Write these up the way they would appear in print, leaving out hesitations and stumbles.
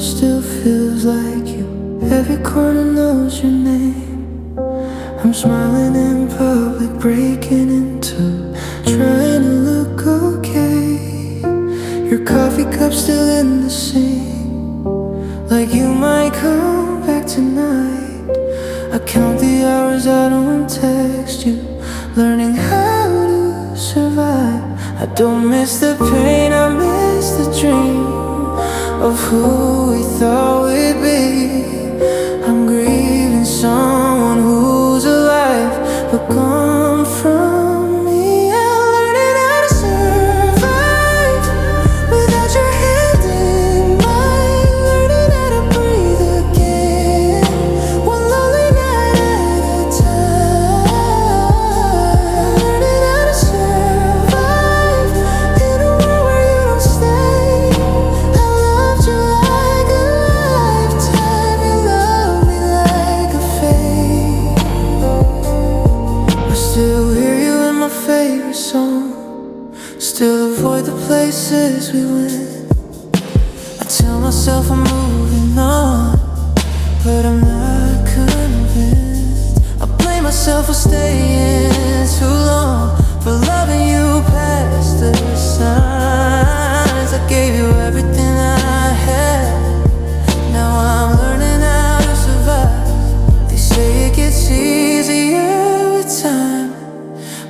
still feels like you. Every corner knows your name. I'm smiling in public, breaking into, trying to look okay. Your coffee cup still in the sink, like you might come back tonight. I count the hours I don't text you, learning how to survive. I don't miss the pain, I miss the dream of who we thought we'd be. I'm grieving someone who's alive but gone from me. I'm learning how to survive without your hand in mine, learning how to breathe again, one lonely night at a time. Learning how to survive in a world where you don't stay. I loved you like a lifetime, you loved me like a fate. I still hear you in my favorite song, still avoid the places we went. I tell myself I'm moving on, but I'm not convinced. I blame myself for staying too long, for loving you past the signs. I gave you everything I had, now I'm learning how to survive. They say it gets easier with time,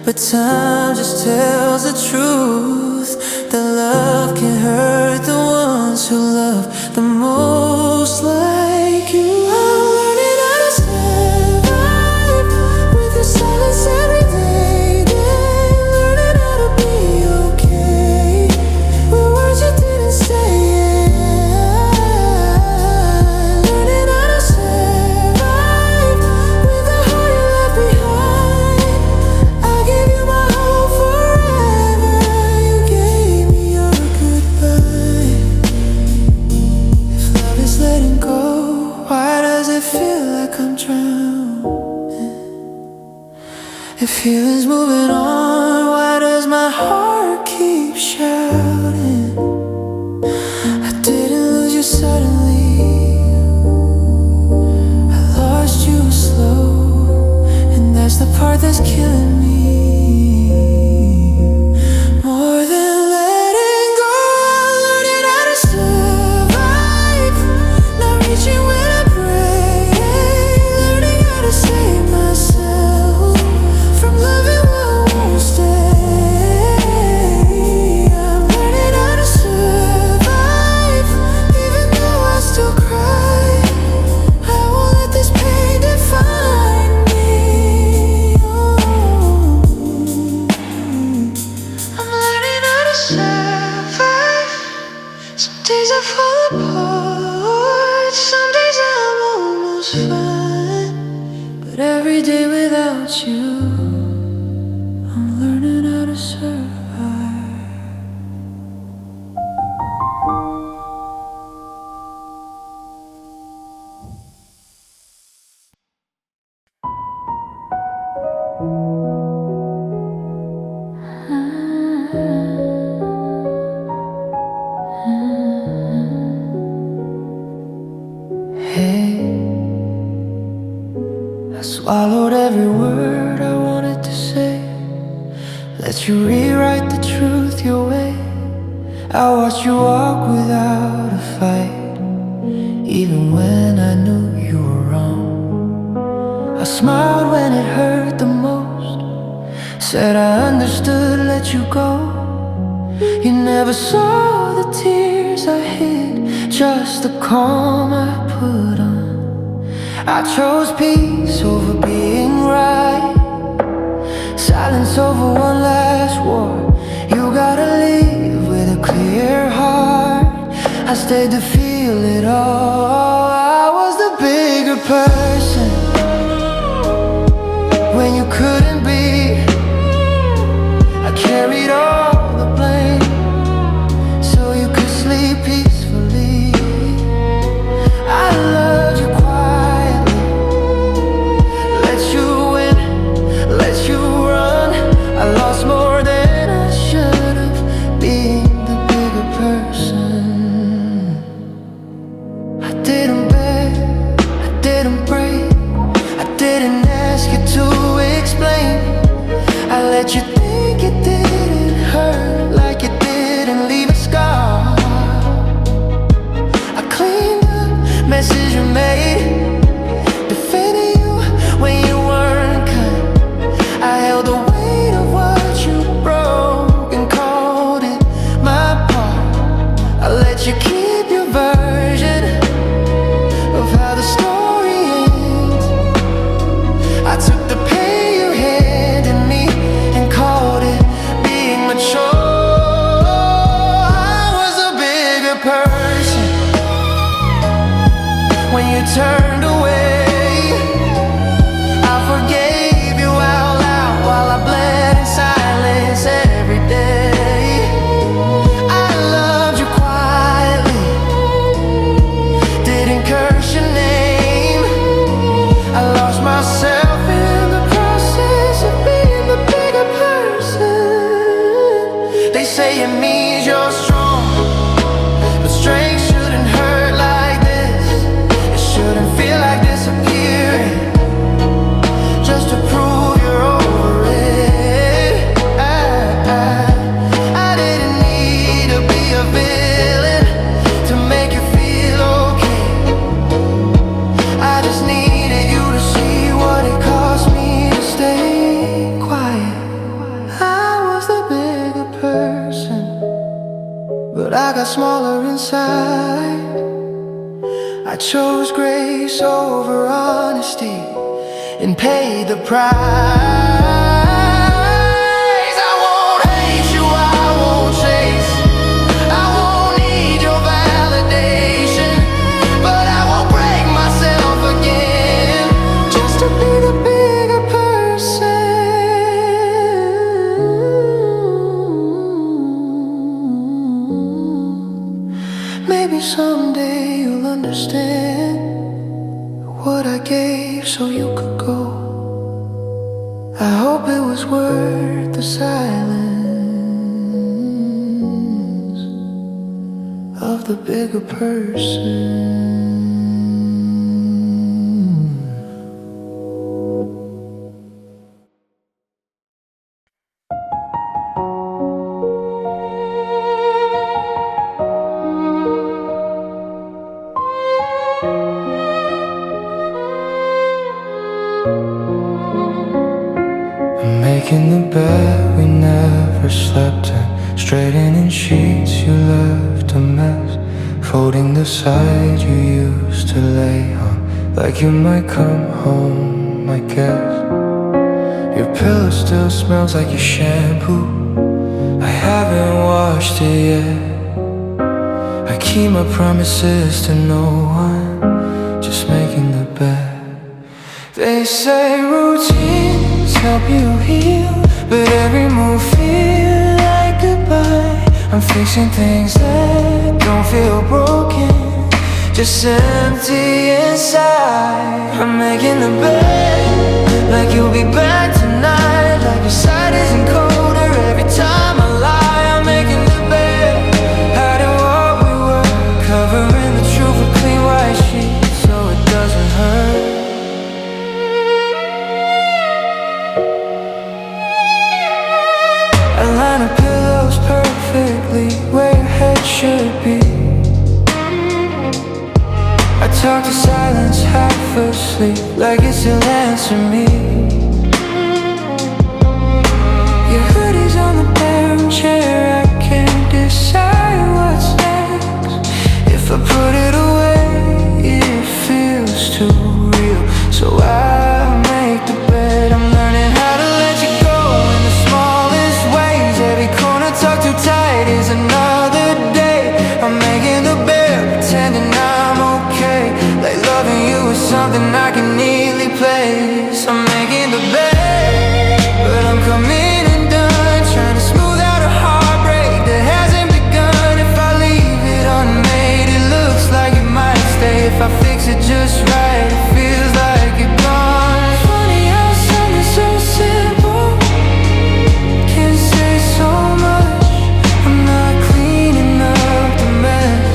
but time just tells the truth, that love can hurt the ones who love the most like you. I'm learning how to survive with the silence every day, learning how to be okay with words you didn't say. Learning how to survive with the heart you left behind. I gave you my whole forever, you gave me your goodbye. If love is letting go, why does it feel like I'm drowning? If feeling's moving on, why does my heart keep shouting? I didn't lose you suddenly, I lost you slow, and that's the part that's killing me. More than letting go, I'm learning how to survive, not reaching when I pray, learning how to save myself from loving what won't stay. I'm learning how to survive, even though I still cry. I won't let this pain define me. I'm learning how to survive. Some days I fall apart, some days I'm almost fine, but every day without you, I'm learning how to survive. Hey, I swallowed every word I wanted to say, let you rewrite the truth your way. I watched you walk without a fight, even when I knew you were wrong. I smiled when it hurt the most, said I understood, let you go. You never saw the tears I hid, just the calm I put on. I chose peace over being right, silence over one last war. You gotta leave with a clear heart, I stayed to feel it all. I was the bigger person when you couldn't be. I carried all the blame so you could sleep peacefully. I loved you quietly, let you win, let you run. I lost more than I should have. decision made, defending you when you weren't kind. I held the weight of what you broke and called it my part. I let you keep your version of how the story ends. I took the pain you handed me and called it being mature. I was a bigger person when you turned away. I forgave you out loud while I bled in silence every day. I loved you quietly, didn't curse your name. I lost myself in the process of being the bigger person. They say it means you're strong, but strength shouldn't hurt like this. It shouldn't feel like disappearing just to prove you're over it. I didn't need to be a villain to make you feel okay. I just needed you to see what it cost me to stay quiet. I was the bigger person, but I got smaller inside. I chose grace over honesty and paid the price. I won't hate you, I won't chase, I won't need your validation, but I won't break myself again just to be the bigger person. Maybe someday you'll understand what I gave so you could go. I hope it was worth the silence of the bigger person. Making the bed we never slept in, straightening sheets you left a mess, folding the side you used to lay on like you might come home, I guess. Your pillow still smells like your shampoo, I haven't washed it yet. I keep my promises to no one, just making the bed. They say routines help you heal, but every move feel like goodbye. I'm fixing things that don't feel broken, just empty inside. I'm making the bed like you'll be back tonight, like your side isn't colder every time I lie. I'm making the bed, hiding what we were, covering the truth with clean white sheets so it doesn't hurt. I line up pillows perfectly where your head should be. I talk to silence half asleep, like it still answer me. Your hoodie's on the bedroom chair, I can't decide what's next. If I put it away, it feels too real, so I make the bed. I'm learning how to let you go in the smallest ways. Every corner tucked too tight is another day. I'm making the bed, pretending I'm okay, like loving you is something I can easily place. I'm making the bed, but I'm coming undone, trying to smooth out a heartbreak that hasn't begun. If I leave it unmade, it looks like it might stay. If I fix it just right, it feels like you're gone. Funny how something so simple can say so much. I'm not cleaning up the mess,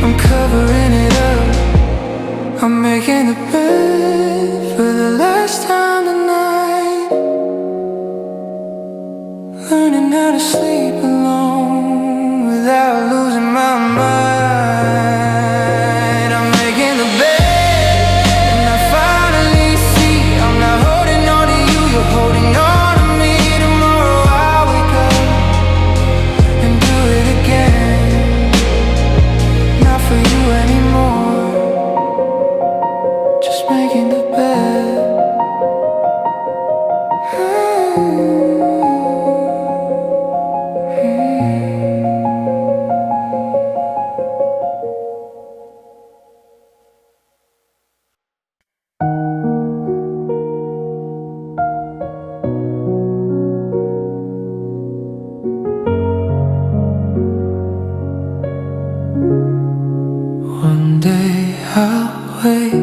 I'm covering it up. I'm making the bed. One day I'll wake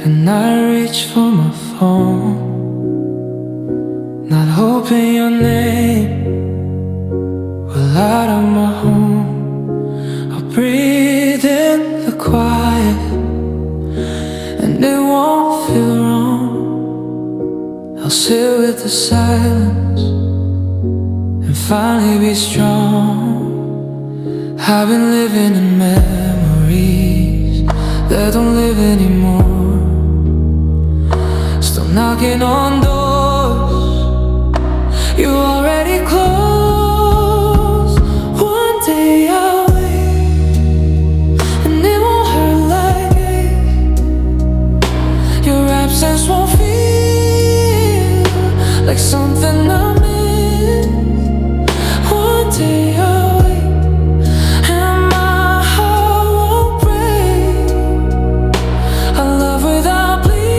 and I reach for my phone, not hoping your name will light up my home. I'll breathe in the quiet and it won't feel wrong. I'll sit with the silence and finally be strong. I've been living in memories that don't live anymore, still knocking on doors you already closed. One day I'll wait and it won't hurt like hate. Your absence won't feel like something I miss. One day I'll wait and my heart won't break. A love without bleeding.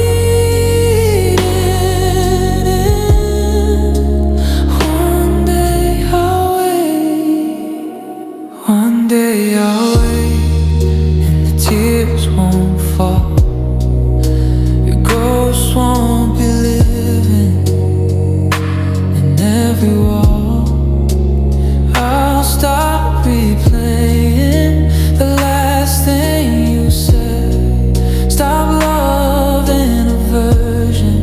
One day I'll wait. One day I'll wait and the tears won't fall. Your ghost won't be living in every wall. I'll stop replaying the last thing you said. Stop loving a version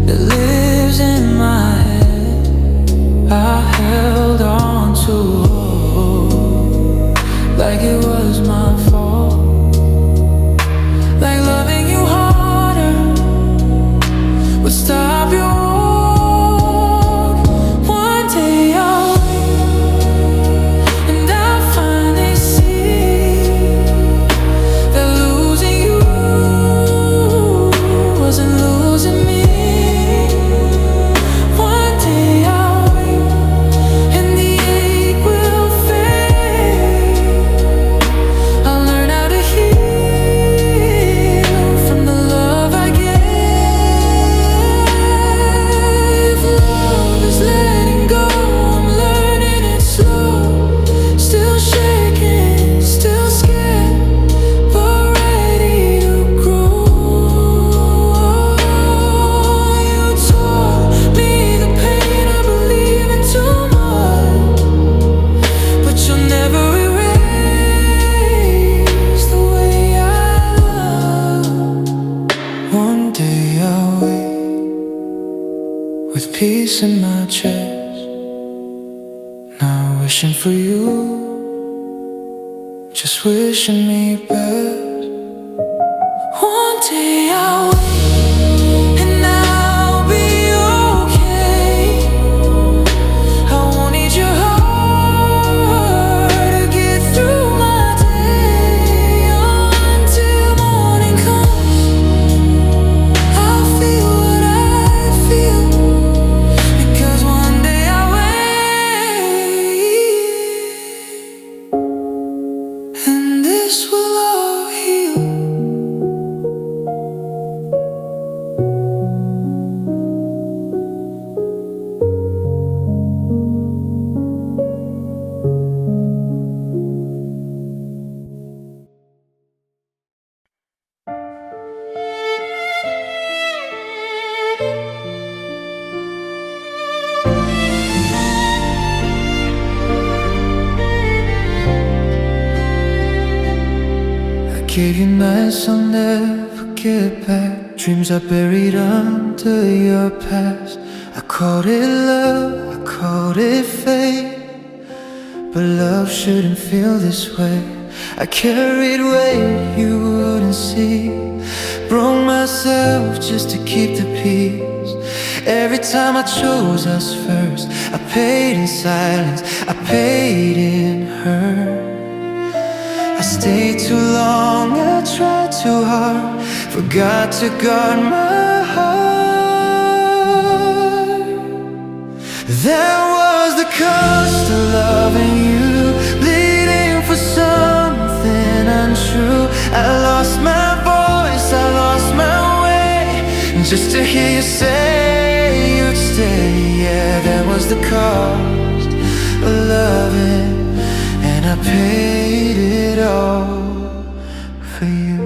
that lives in my head. I held on to hope like it was my fault, like loving you harder would stop your walk. One day I'll wait and I'll finally see that losing you wasn't losing me. One day I'll wait and the ache will fade. I'll learn how to heal from the love I gave. Love is letting go, I'm learning it slow. Still shaking, still scared, but ready to grow. You taught me the pain of believing too much, but you'll never erase the way I love. One day I'll wait with peace in my chest, not wishing for you, just wishing me best. One day I'll wait and I'll be okay. I won't need your heart to get through my day. Until morning comes, I'll feel what I feel, because one day I'll wait and this will all heal. I gave you nights I'll never get back, dreams I buried under your past. I called it love, I called it fate, but love shouldn't feel this way. I carried weight you wouldn't see, broke myself just to keep the peace. Every time I chose us first, I paid in silence, I paid in hurt. I stayed too long, I tried too hard, forgot to guard my heart. That was the cost of loving you, bleeding for something untrue. I lost my voice, I lost my way, just to hear you say you'd stay. Yeah, that was the cost of loving, and I paid all for you.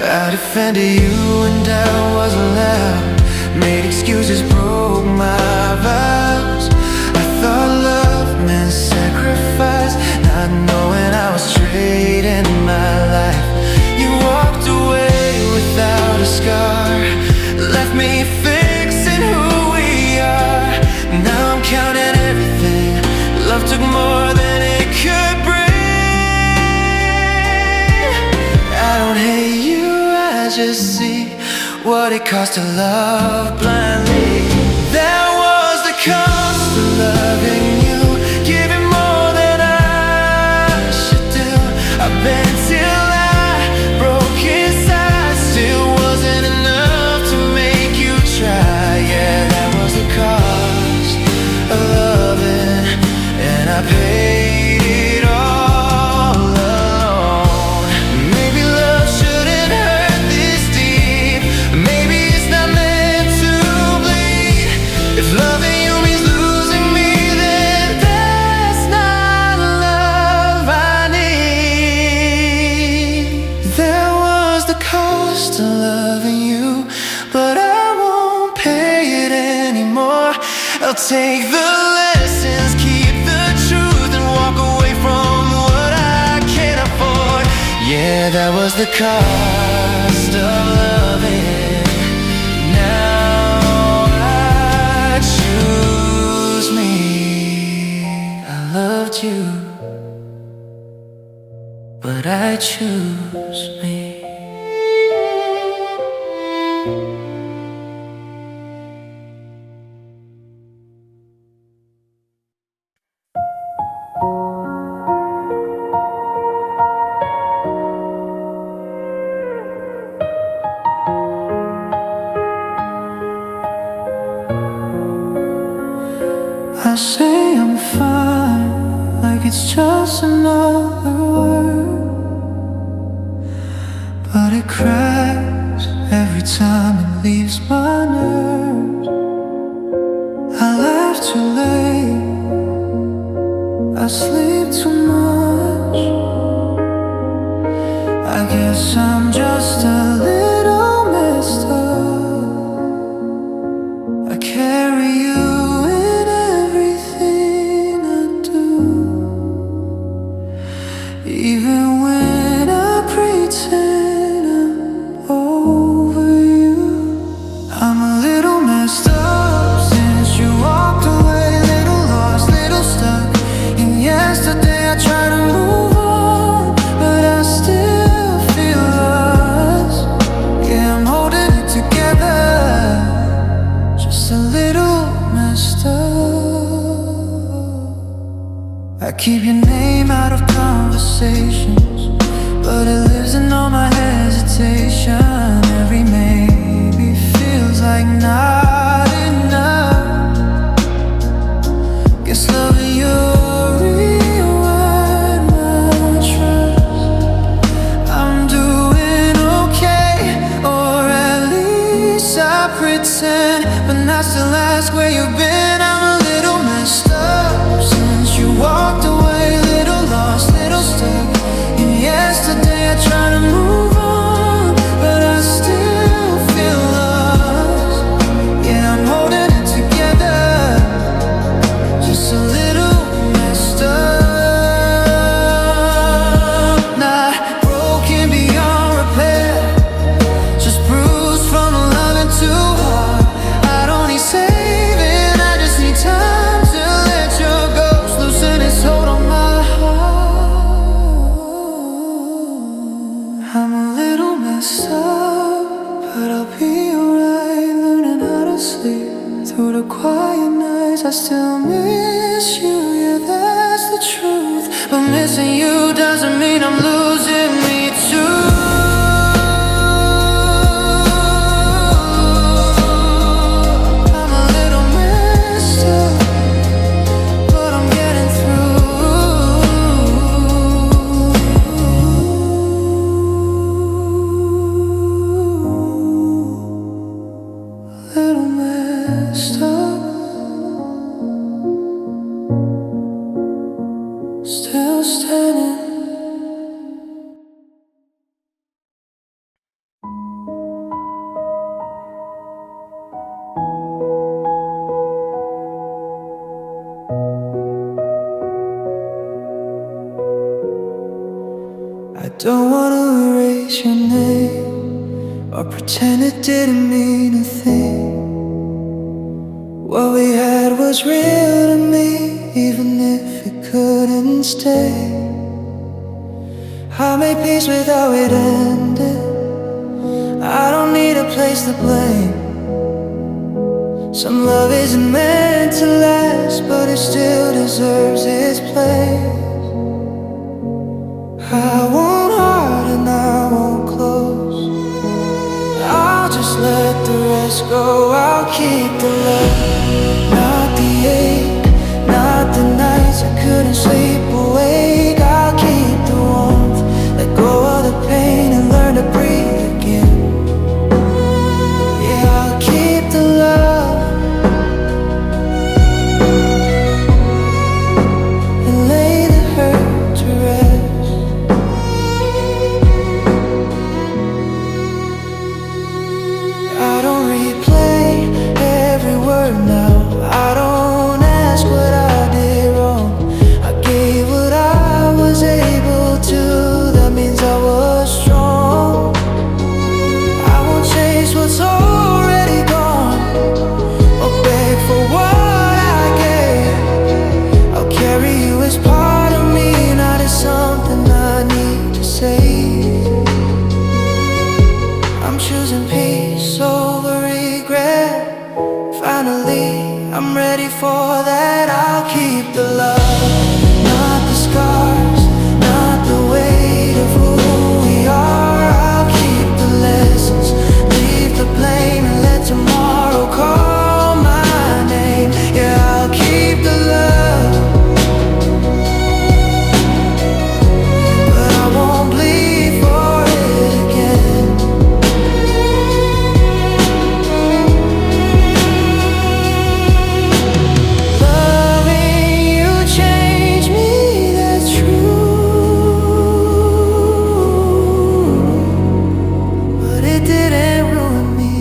I defended you and I was loud, made excuses, broke my vows. I thought love meant sacrifice, not knowing I was trading my life. You walked away without a scar, left me fixing who we are. Now I'm counting everything love took more than it could bring. I don't hate you, I just see what it costs to love blindly. That was the cost of loving you, giving more than I should do. I've been till I broke inside, still wasn't enough to make you try. Yeah, that was the cost of loving, and I paid it all alone. Maybe love shouldn't hurt this deep, maybe it's not meant to bleed. If loving you means losing me, then that's not love I need. There was the cost of loving you, but I won't pay it anymore. I'll take the lessons, keep the truth, and walk away from what I can't afford. Yeah, that was the cost of loving. Now I choose me. I loved you, but I choose me. I say I'm fine, like it's just another word, but it cracks every time it leaves my nerves. I laugh too late, I sleep too much. I guess I'm just a little messed up. I carry you in everything I do, even when I pretend I'm over you. I'm a little messed up since you walked away, little lost, little stuck. And yesterday I tried to move on, but I still feel lost. Yeah, I'm holding it together, just a little messed up. I keep your name out of conversations, but it lives in all my hesitation. Every maybe feels like not enough. Guess loving you rewind my trust. I'm doing okay, or at least I pretend, but not still ask where you've been. I'm a little messed up since you walked away, little lost, little stuck. And yesterday I tried to move on, but I still feel lost. Yeah, I'm holding it together, just a little messed up. Not broken beyond repair, just bruised from loving too hard. I don't need saving, I just need time to let your ghost loosen its hold on my heart. I'm a little messed up, but I'll be alright. Learning how to sleep through the quiet nights. I still miss you, yeah, that's the truth. But missing you doesn't mean I'm losing me too. I'm a little messed up, but I'm getting through. Little messed up. still standing. I don't want to erase your name or pretend it didn't mean a thing. What we had was real to me, even if it couldn't stay. I made peace with how it ended. I don't need a place to blame. Some love isn't meant to last, but it still deserves its place. I won't harden, I won't close. I'll just let the rest go. I'll keep the love, not the ache, not the nights I couldn't sleep awake. I'll keep the warmth, let go of the pain and learn to breathe again. Yeah, I'll keep the love and lay the hurt to rest. I don't replay every word now. I don't ask what I did wrong. I gave what I was able to. That means I was strong. I won't chase what's already gone or beg for what I gave. I'll carry you as part of me, not as something I need to save. I'm choosing peace over regret. Finally, I'm ready for that. I'll keep the love, not the scars, not the weight of who we are. I'll keep the lessons, leave the blame, and let tomorrow call my name. Yeah, I'll keep the love, but I won't bleed for it again. Loving you changed me, that's true, but it didn't ruin me.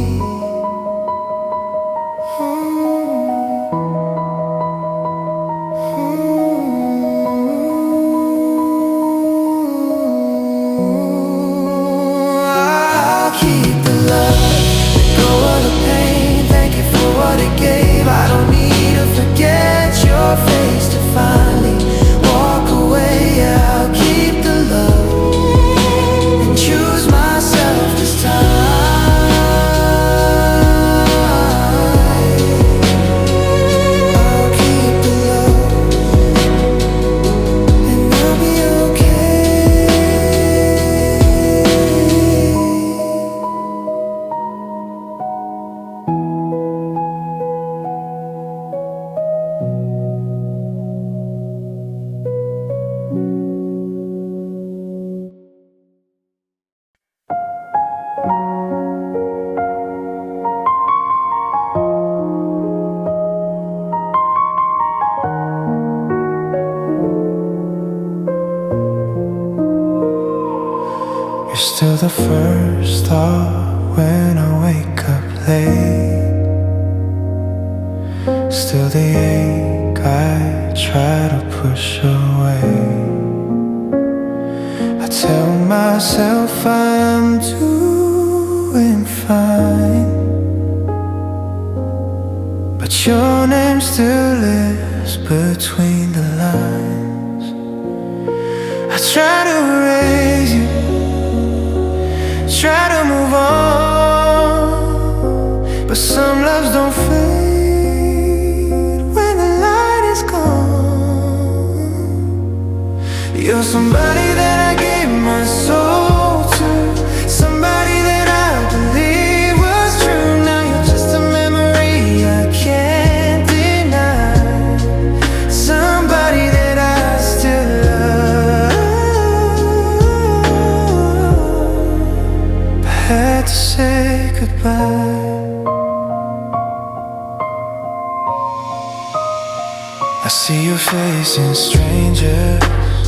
I'll keep the love, let go of the pain. Thank you for what it gave. I don't need to forget your face to finally walk away. Yeah, I'll keep the love and choose myself this time. I'll keep the love and I'll be okay. You're still the first thought when I wake up late. Still the ache I try to push away. I tell myself I'm doing fine, but your name still lives between the lines. I try to erase you, try to move on, but some loves don't fade when the light is gone. You're somebody that I gave my soul to, somebody that I believe was true. Now you're just a memory I can't deny, somebody that I still love. I had to say goodbye. I see your face in strangers,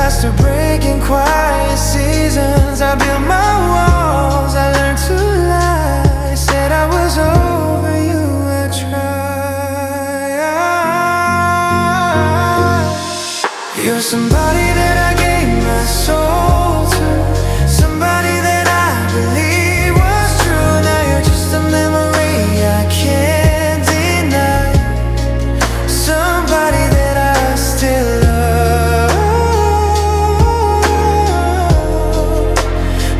past the breaking quiet seasons. I built my walls, I learned to lie. Said I was over you, I tried. You're somebody that I gave my soul to, somebody that I believe was true. Now you're just a memory I can't deny, somebody that I still love,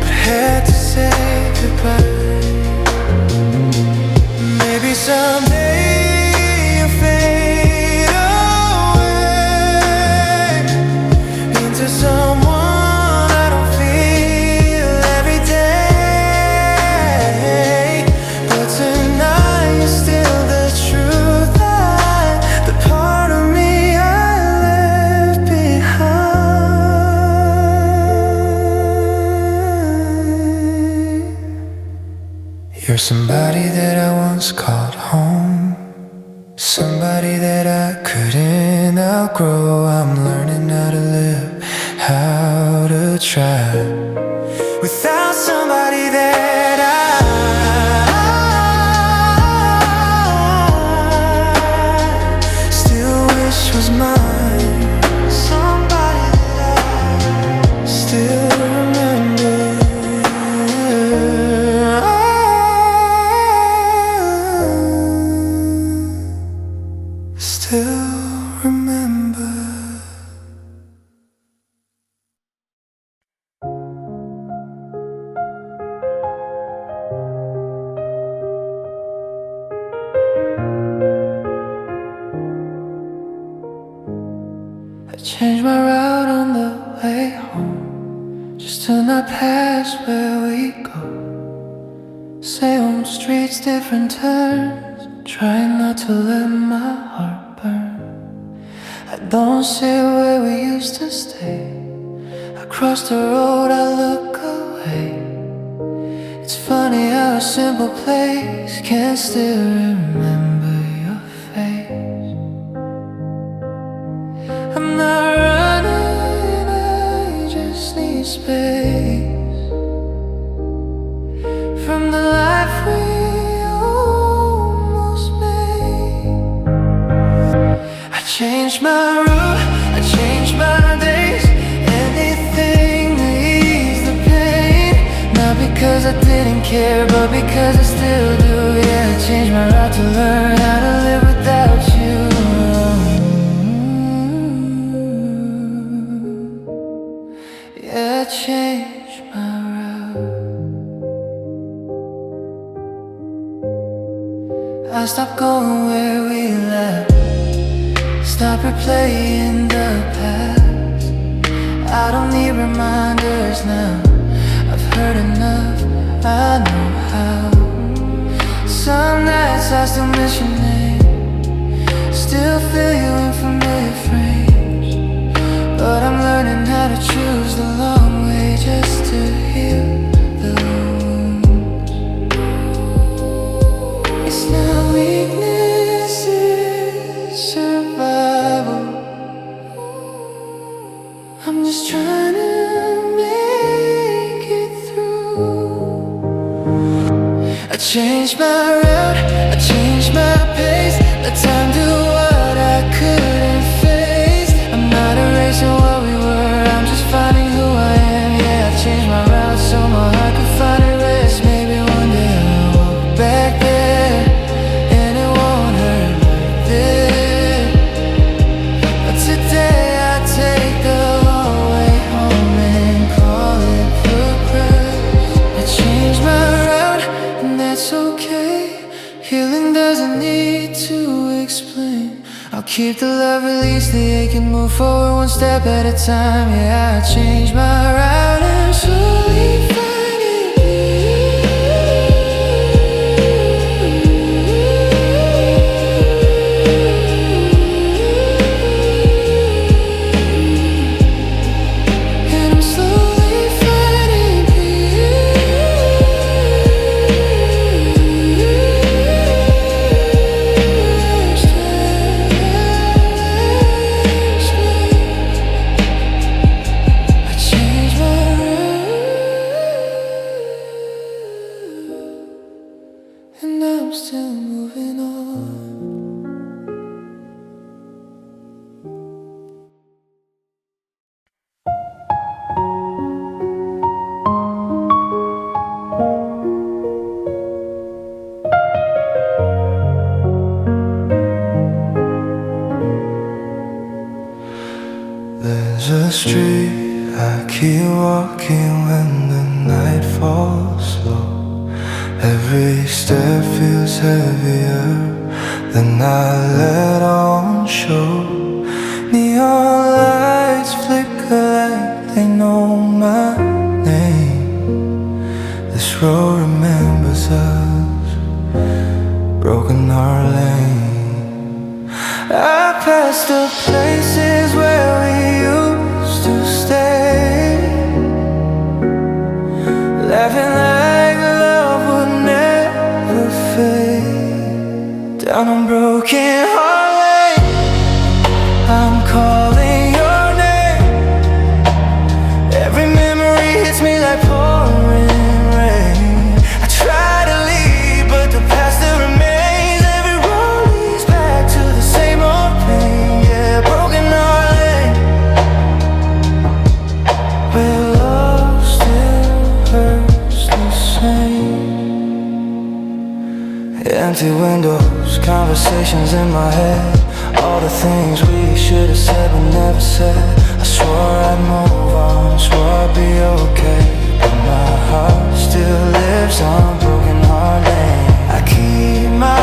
but had to say goodbye. Maybe someday you'll fade away into someone I don't feel every day, but tonight you're still the truth, the part of me I left behind. You're somebody that I once called home, somebody that I couldn't outgrow. I'm learning how to live, how to try without somebody that I still wish was mine, somebody that I still remember. Still remember. I changed my route on the way home, just to not pass where we go. Same streets, different turns, trying not to let my heart burn. I don't see where we used to stay. I cross the road, I look away. It's funny how a simple place can still remember your face. I'm not running, I just need space from the life we almost made. I changed my route, I changed my days, anything to ease the pain. Not because I didn't care, but because I still do. Yeah, I changed my route to learn how to live without you. Yeah, I changed my route. I stopped going where we left, stop replaying the past. I don't need reminders now, I've heard enough, I know how. Some nights I still miss your name, still feel you in familiar frames, but I'm learning how to choose the long way just to heal the wounds. It's not weakness, it's survival. I'm just trying to make it through. I changed my route, I changed my pace, let time do what I couldn't face. I'm not erasing what we were, I'm just finding who I am. Yeah, I changed my route so my heart could find a rest. Maybe one day I'll walk back there and it won't hurt like this. But today I take the long way home and call it progress. I changed my route and that's okay. Healing doesn't need to explain. I'll keep the love, release the ache and move forward one step at a time. Yeah, I changed my route and slowly finding and I'm slowly finding peace. I keep walking when the night falls slow. Every step feels heavier than I let on show. Neon lights flicker like they know my name. This road remembers us, broken heart lane. I passed the places where we used to stay, laughing like love would never fade. Down on broken heart lane, I'm calling your name. Every memory hits me like pouring rain. I try to leave, but the past still remains. Every road leads back to the same old pain. Yeah, broken heart lane, where love still hurts the same. Empty windows, conversations in my head, all the things we should have said but never said. I swore I'd move on, swore I'd be okay, but my heart still lives on broken heart lane. I keep my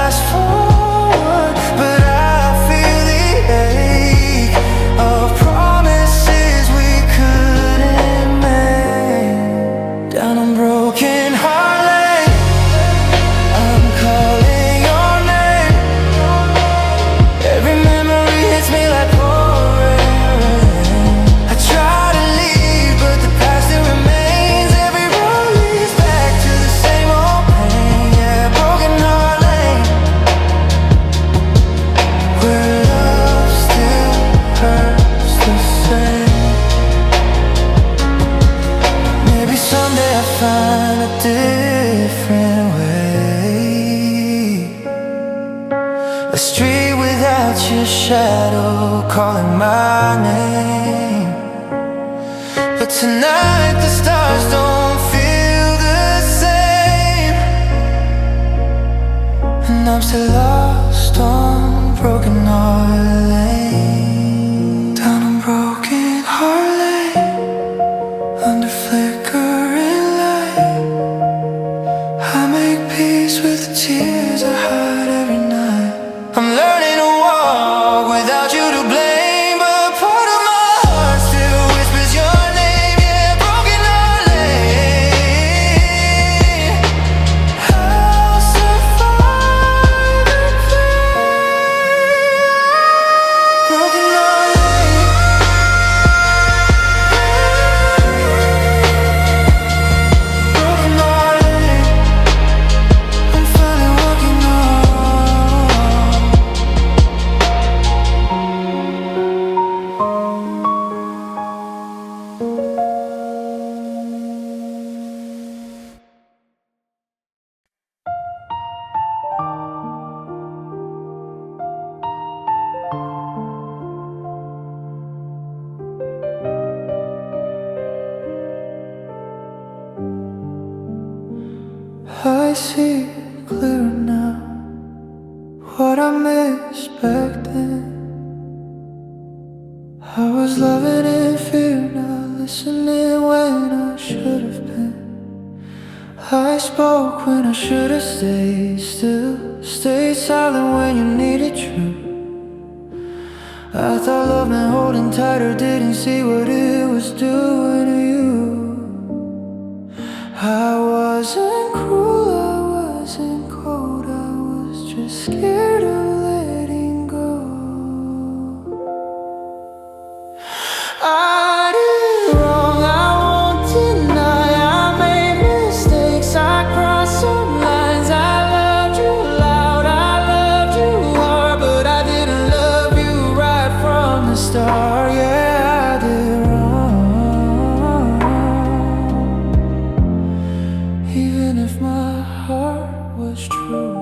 eyes forward, but I feel the ache of promises we couldn't make. Down on broken heart lane, I'm calling your name. Every memory hits me like pouring rain. I try to leave, but the past still remains. Every road leads back to the same old pain. Yeah, broken heart lane, where love still hurts the same. Maybe someday I'll find a different way, a street without your shadow calling my name. But tonight the stars don't feel the same, and I'm still lost on broken heart lane. Down on broken heart lane, under flickering light, I make peace with the tears I hide every night. I'm learning to walk without you to blame, but part of my heart still whispers your name. Yeah, broken heart lane, I'll survive the pain. Broken heart lane, broken heart lane, I'm finally walking home. I see clearer now what I missed back then. I was loving in fear, not listening when I should have been. I spoke when I should have stayed still, stayed silent when you needed truth. I thought love meant holding tighter, didn't see what it was doing to you. I wasn't cruel, I wasn't cold, I was just scared of letting go. I did wrong, I won't deny, I made mistakes, I crossed some lines. I loved you loud, I loved you hard, but I didn't love you right from the start. Yeah, I did wrong, even if my heart was true.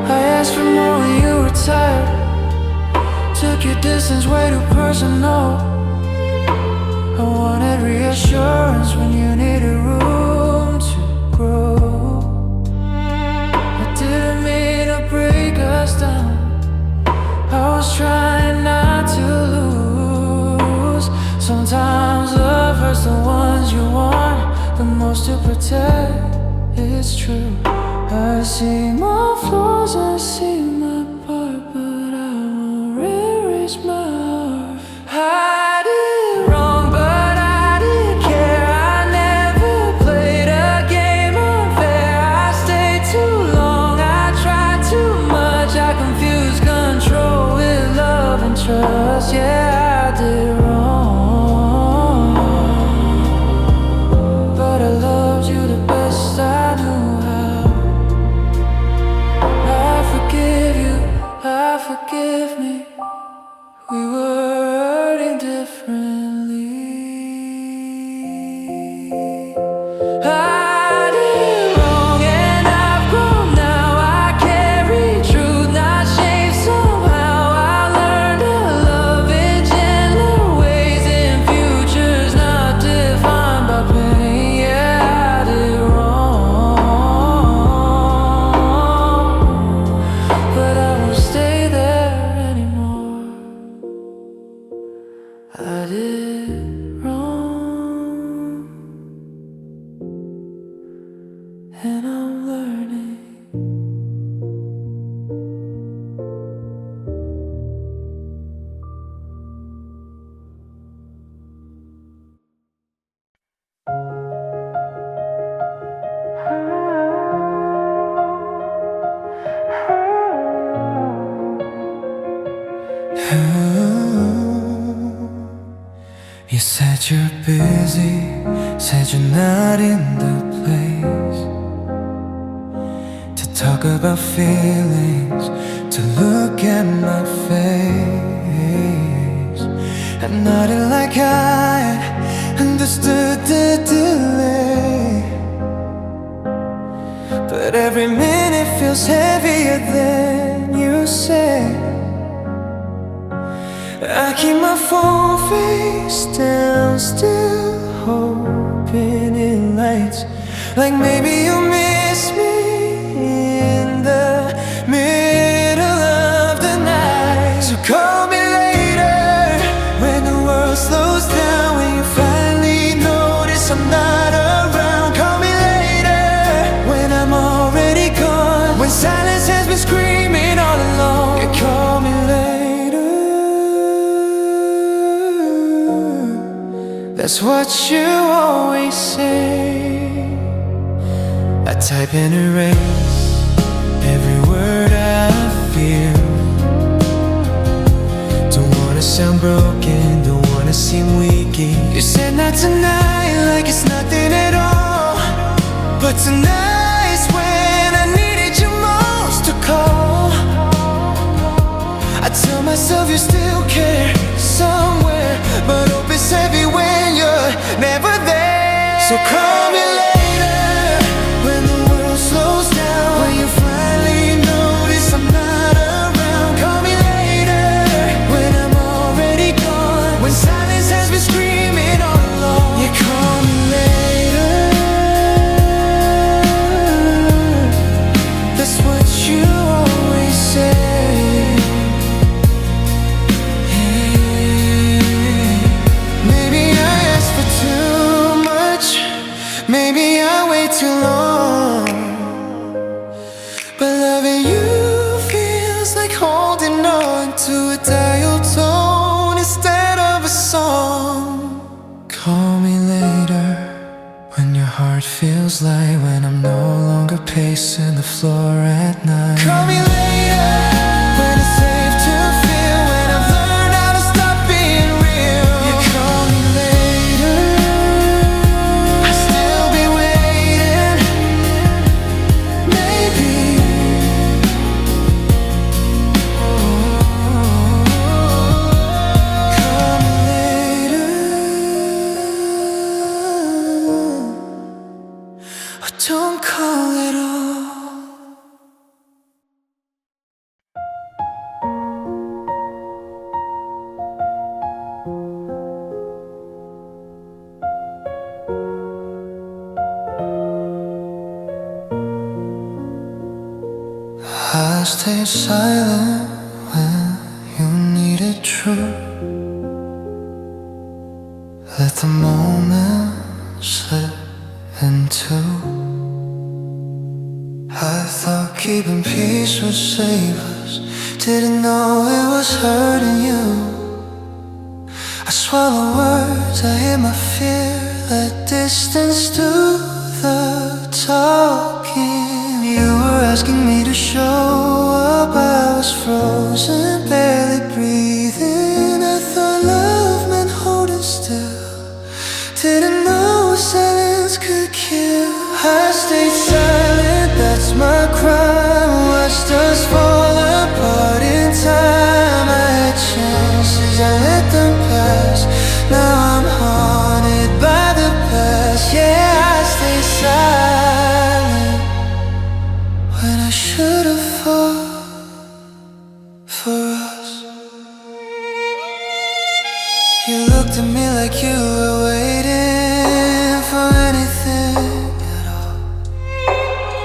I asked for more when you were tired, took your distance way too personal. I wanted reassurance when you needed room. to protect, it's true. I see my flaws, I see my part, but I won't erase my heart. I did wrong, but I didn't care. I never played a game unfair. I stayed too long, I tried too much. I confused control with love and trust. Yeah, I did wrong, but I loved you the best I knew how. I forgive you, forgive me. We were hurting differently. I did wrong and I've grown now. I carry truth, not shame somehow. I learned to love in gentler ways, in futures not defined by pain. Yeah, I did wrong, but I won't stay there anymore. I did wrong, and I'm learning. You said you're busy, said you're not in the place to talk about feelings, to look at my face. I nodded like I understood the delay, but every minute feels heavier than you say. I keep my phone face down, still hoping it lights, like maybe you miss me in the middle of the night. So call me later when the world slows down, when you finally notice I'm not around. Call me later when I'm already gone, when silence has been screaming all along. You call me later. That's what you always say. I type and erase every word I feel. Don't wanna sound broken, don't wanna seem weak. You said not tonight, like it's nothing at all, but tonight's when I needed you most to call. I tell myself you still care somewhere, but hope it's heavy when you're never there. So call me later when the world slows down, when you finally notice I'm not around. Call me later when I'm already gone, when silence has been screaming all along. You call me later. That's what you always say. Maybe I wait too long, but loving you feels like holding on to a dial tone instead of a song. Call me later when your heart feels light, when I'm no longer pacing the floor at night. Call me later when it's safe to feel, when I've learned how to stop being real. You call me later, I'll still be waiting. Maybe call me later, or don't call at all. I stayed silent when you needed truth. Let the moment slip than two. I thought keeping peace would save us, didn't know it was hurting you. I swallow words, I hid my fear, let distance do the talking. You were asking me to show up, I was frozen, barely breathing. I thought love meant holding still, didn't know silence could kill. I stayed silent, that's my crime. Watched us fall apart in time. I had chances, I let them pass. Now I'm haunted by the past. Yeah, I stay silent when I should've fought for us. You looked at me like you were waiting for anything at all,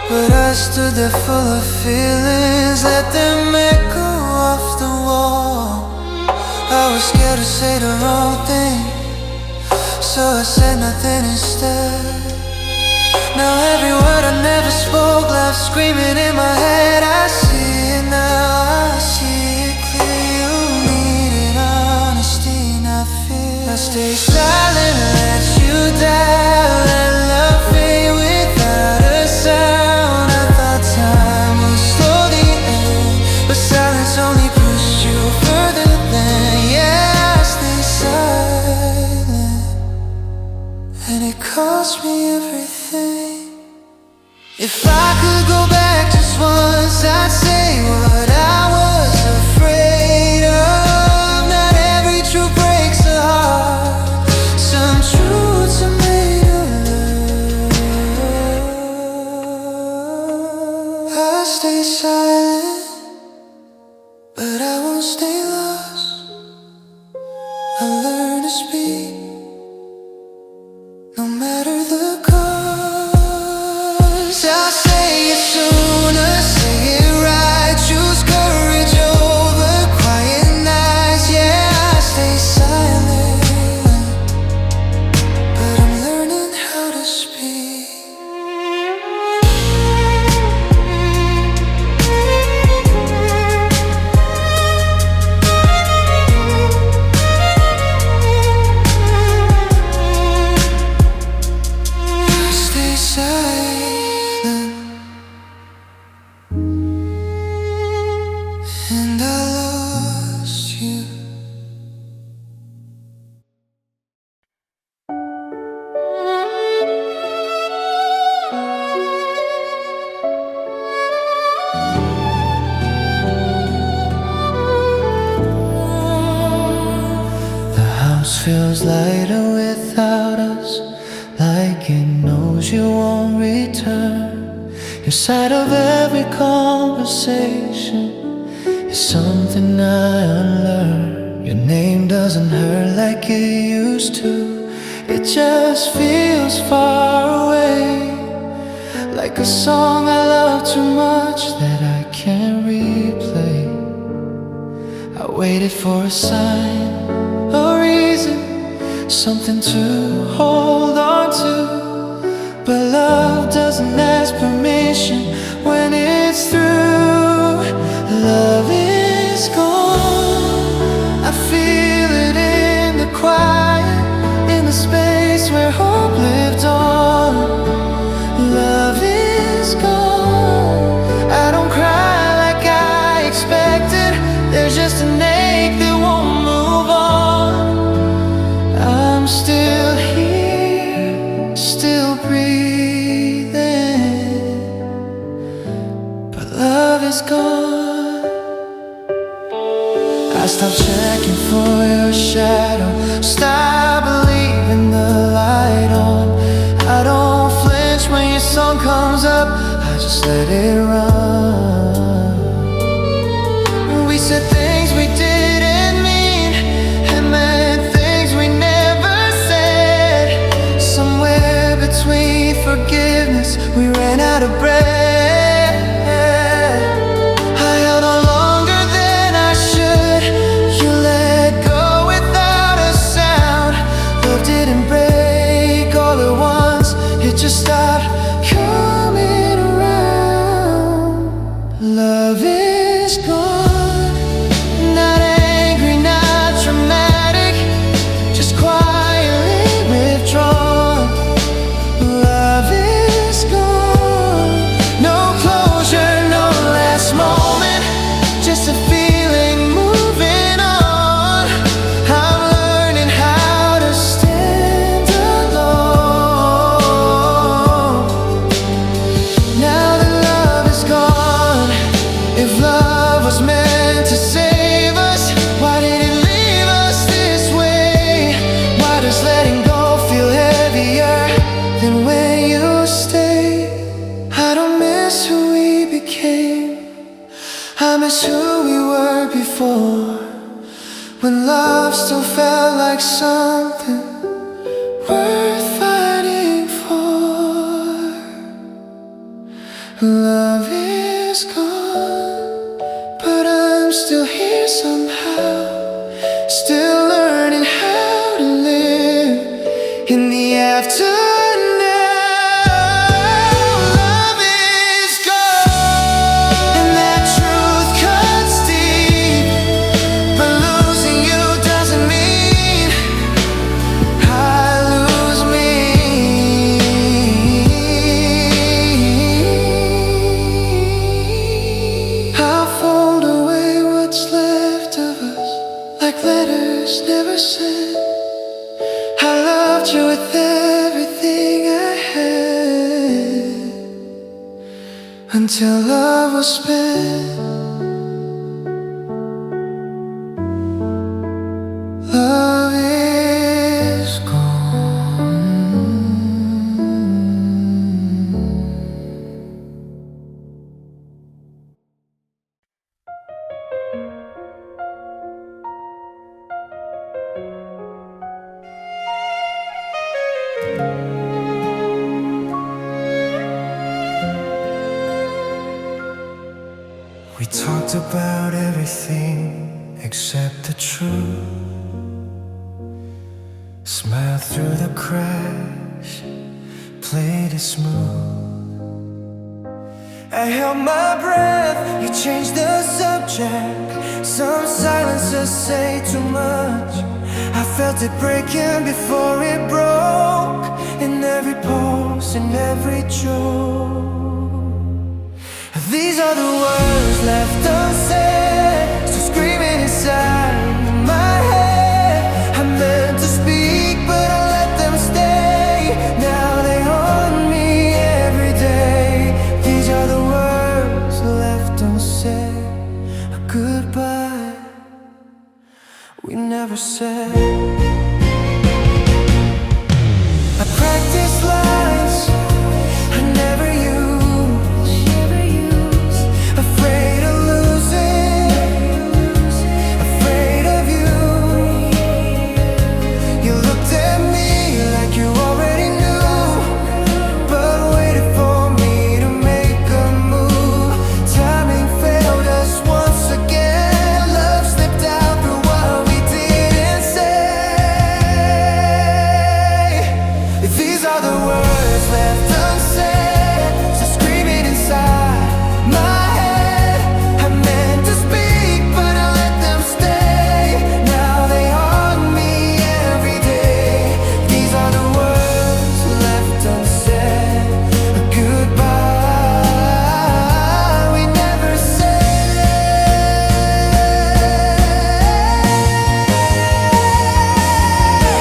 but I stood there full of feelings, let them echo off the wall. I was scared to say the wrong thing, so I said nothing instead. Now every word I never spoke, life screaming in my head. I see it now, I see it clear. You needed honesty, not fear. I stay silent, let you die, let love fade without a sound. I thought time would slow the end, but silence only pushed you further than. Yeah, I stay silent, and it cost me everything. If I could go back just once, I'd say what I was afraid of. Not every truth breaks a heart, some truths are made of love. I stay silent, but I won't stay lost. I learn to speak, no matter the cost. I'll say it sooner, say it right, choose courage over quiet nights. Yeah, I stay silent, but I'm learning how to speak. I stay silent, and I lost you. The house feels lighter without us, like it knows you won't return. Your side of every conversation is something I unlearned. Your name doesn't hurt like it used to, it just feels far away, like a song I love too much that I can't replay. I waited for a sign, a reason, something to hold on to, but love doesn't ask permission when it's through. Love is gone, I feel it in the quiet, in the space where hope lived on. Love is gone, I don't cry like I expected, there's just an ache that won't move on. I'm still here, still breathing, but love is gone. I stopped checking for your shadow, stop believing the light on. I don't flinch when your song comes up, I just let it run. We said things we didn't mean, and meant things we never said. Somewhere between forgiveness, we ran out of breath. I held on longer than I should, you let go without a sound. Love didn't break all at once, it just stop coming around. Love is gone, not angry, not dramatic, just quietly withdrawn. Love is gone, no closure, no last moment, just a feeling moving on. I'm learning how to stand alone. Now that love is gone, if love was meant to save us, why did it leave us this way? Why does letting go feel heavier than when you stayed? I don't miss who we became, I miss who we were before, when love still felt like something worth fighting for. Love is gone, but I'm still here somehow, still learning how to live in the afternoon. Love is gone, and that truth cuts deep, but losing you doesn't mean I lose me. I'll fold away what's left of us, like letters never sent. I loved you with everything I had, until love was spent. Love is gone. We talked about everything except the truth. Smiled through the cracks, played it smooth. I held my breath, you changed the subject. Some silences say too much. I felt it breaking before it broke, in every pulse, in every joke. These are the words left unsaid, still screaming inside my head. I meant to speak, but I let them stay. Now they haunt me every day. These are the words left unsaid, a goodbye we never said. I practice lines I never use, afraid of losing, afraid of you. You looked at me like you already knew, but waited for me to make a move. Timing failed us once again. Love slipped out through what we didn't say. These are the words left unsaid, still screaming inside my head. I meant to speak, but I let them stay. Now they haunt me every day. These are the words left unsaid, a goodbye we never said.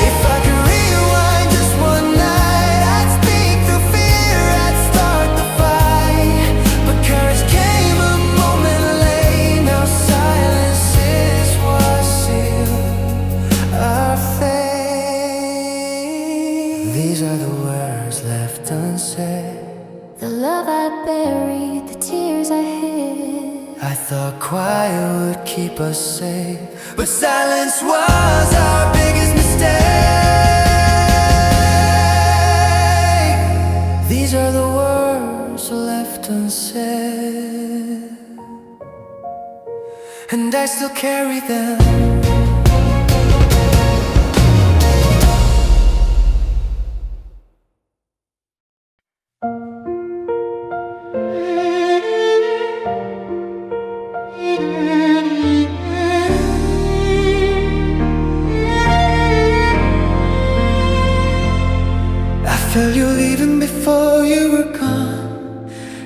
If I could rewind just one night, I'd speak through fear, I'd start the fight. But courage came a moment late. Now silence is what sealed our fate. These are the words left unsaid, The love I buried, the tears I hid. I thought quiet would keep us safe, but silence was our biggest mistake. These are the words left unsaid, and I still carry them.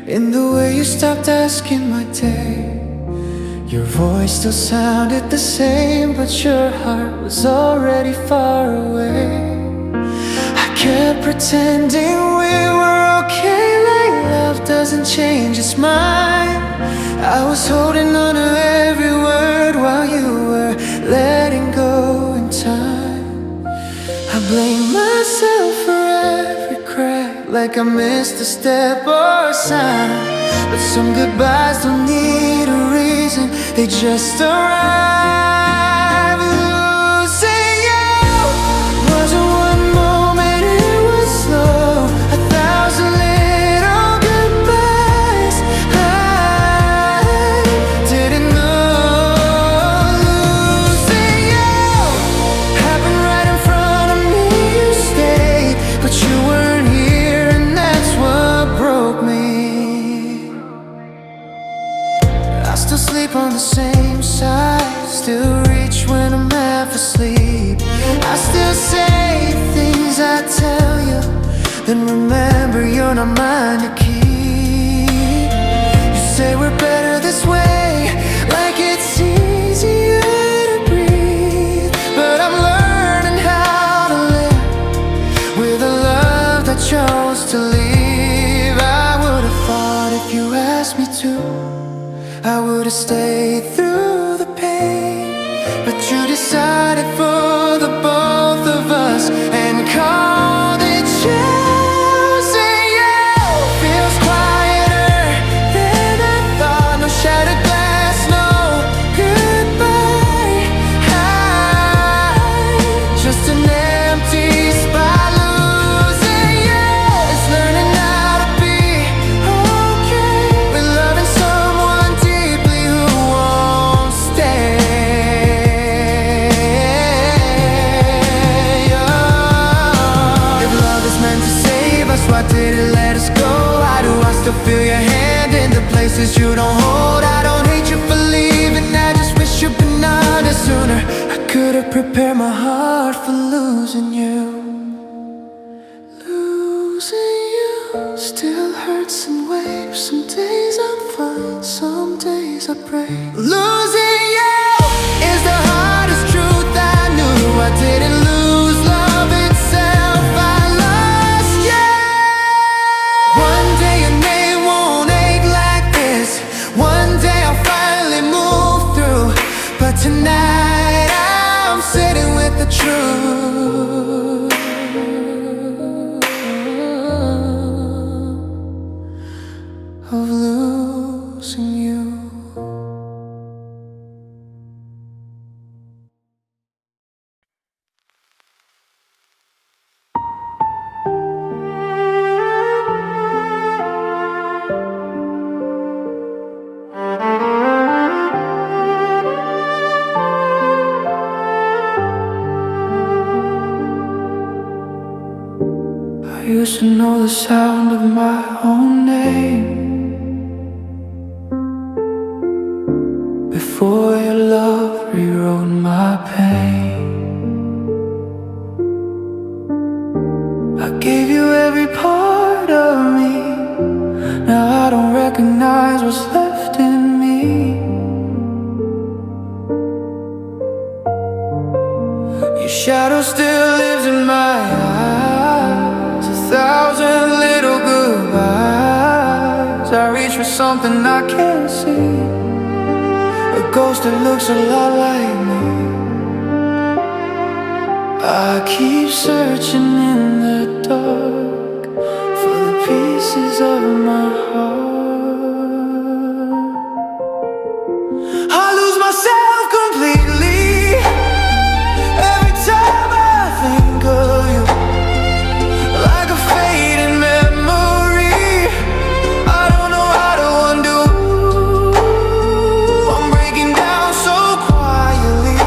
in the way you stopped asking my day. Your voice still sounded the same, but your heart was already far away. I kept pretending we were okay, like love doesn't change its mind. I was holding on to every word while you were letting go in time. I blame myself for every crack, like I missed a step or a sign. But some goodbyes don't need a reason, they just arrive. Losing you wasn't one moment, it was slow. 1,000 little goodbyes I didn't know. Losing you happened right in front of me. You stayed, but you weren't here, and that's what broke me. I still sleep on the same side, still reach when I'm half asleep. I still say things I tell you, then remember you're not mine to keep. You say we're better this way, like it's easier to breathe. But I'm learning how to live with a love that chose to leave. I would've thought if you asked me to, I would've stayed through the pain, but you decided for the both of us and called it choosing you. Feels quieter than I thought. No shattered glass, no goodbye. Just an empty spot. Losing you is learning how to be okay with loving someone deeply who won't stay. If love is meant to save us, why did it let us go? Why do I still feel your hand in the places you don't hold? I don't hate you for leaving, I just wish you'd been honest sooner. I could've prepared my heart for losing you. Losing you still hurts in waves. Some days I'm fine, some days I break. Losing you is the hardest truth I knew. I didn't lose love itself, I lost you. One day your name won't ache like this. One day I'll finally move through. But tonight I'm sitting with the truth of losing you. I used to know the sound of my own name before your love rewrote my pain. I gave you every part of me, now I don't recognize what's left in me. Your shadow still lives in my eyes, 1,000 little goodbyes. I reach for something I can't see, a ghost that looks a lot like me. I keep searching in the dark for the pieces of my heart. I lose myself completely every time I think of you, like a fading memory. I don't know how to undo. I'm breaking down so quietly,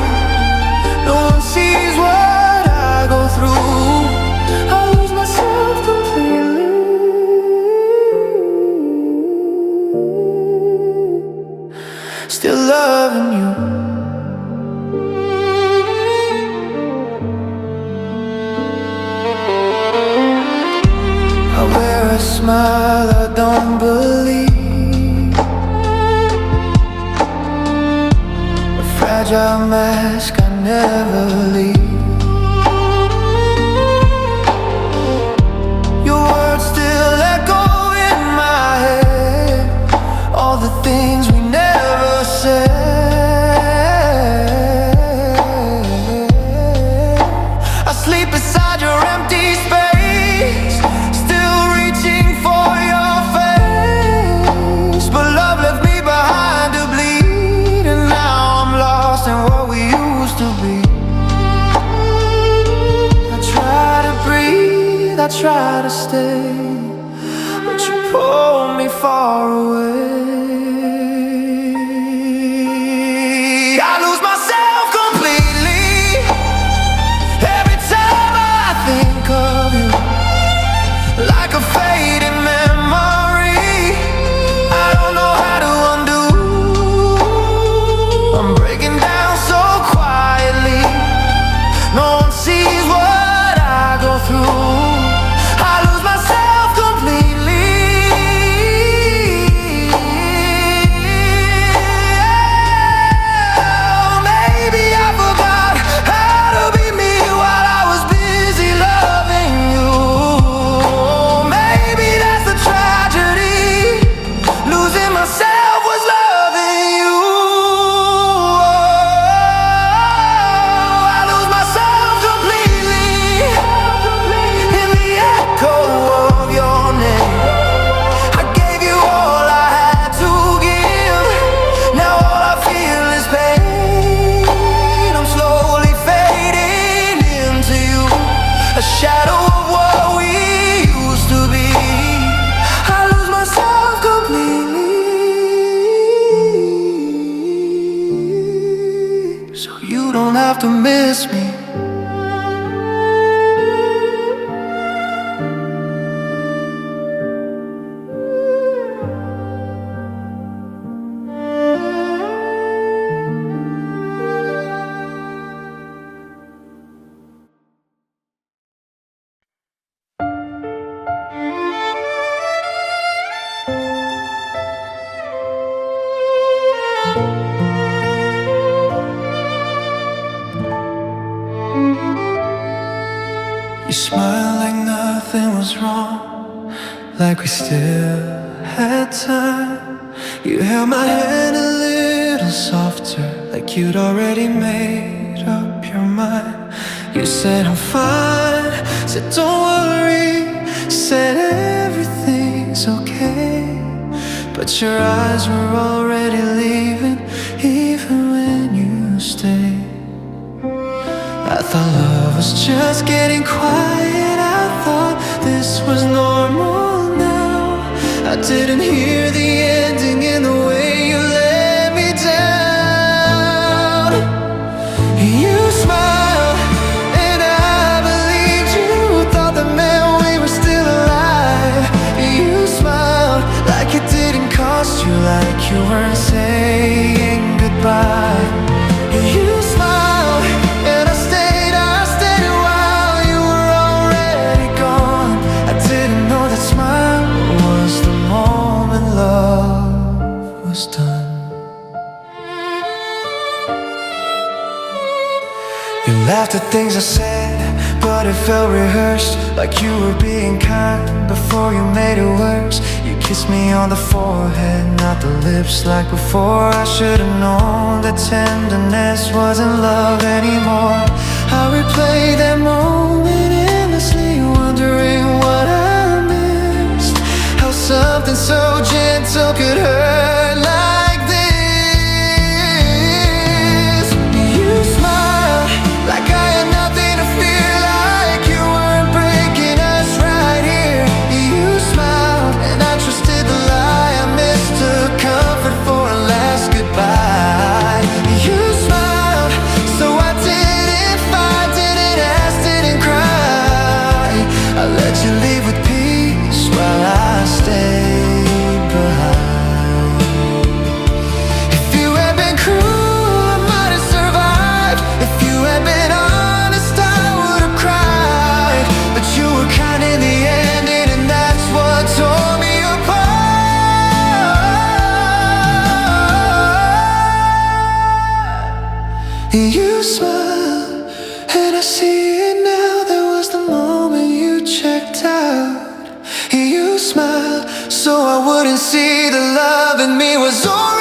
no one sees what I go through. I lose myself completely, still loving you. I wear a smile smile I don't believe, a fragile mask I never leave. Your words still echo in my head, all the things we never said. I sleep beside your empty space, still reaching for your face. But love left me behind to bleed, and now I'm lost in what we used to be. I try to breathe, I try to stay, but you pull me far away. I lose myself completely every time I think of you, like a fading memory I don't know how to undo. I'm breaking down so quietly, no one sees what I go through. I lose myself completely. Oh, maybe I forgot how to be me while I was busy loving you. Maybe that's the tragedy, losing myself was loving you. I lose myself completely in the echo of your name. I gave you all I had to give, now all I feel is pain. I'm slowly fading into you, a shadow of what we used to be. I lose myself completely, so you don't have to miss me. You smile like nothing was wrong, like we still had time. You held my hand a little softer, like you'd already made up your mind. You said I'm fine, said don't worry, said everything's okay. But your eyes were already leaving, even when you stayed. I thought love was just getting quiet, I thought this was normal now. I didn't hear the ending in the way you let me down. You smiled and I believed you, thought that meant we were still alive. You smiled like it didn't cost you, like you weren't saying goodbye. You smiled and I stayed while you were already gone. I didn't know that smile was the moment love was done. You laughed at things I said, but it felt rehearsed, like you were being kind before you made it worse. You kissed me on the forehead, not the lips like before. I should've known that tenderness wasn't love anymore. I replay that moment endlessly, wondering what I missed, how something so gentle could hurt like this. You smiled like I had nothing to fear, like you weren't breaking us right here. You smiled and I trusted the lie, I mistook comfort for a last goodbye. You smiled, so I didn't fight, didn't ask, didn't cry. I let you leave with peace while I stayed behind. so I wouldn't see the love in me was alright.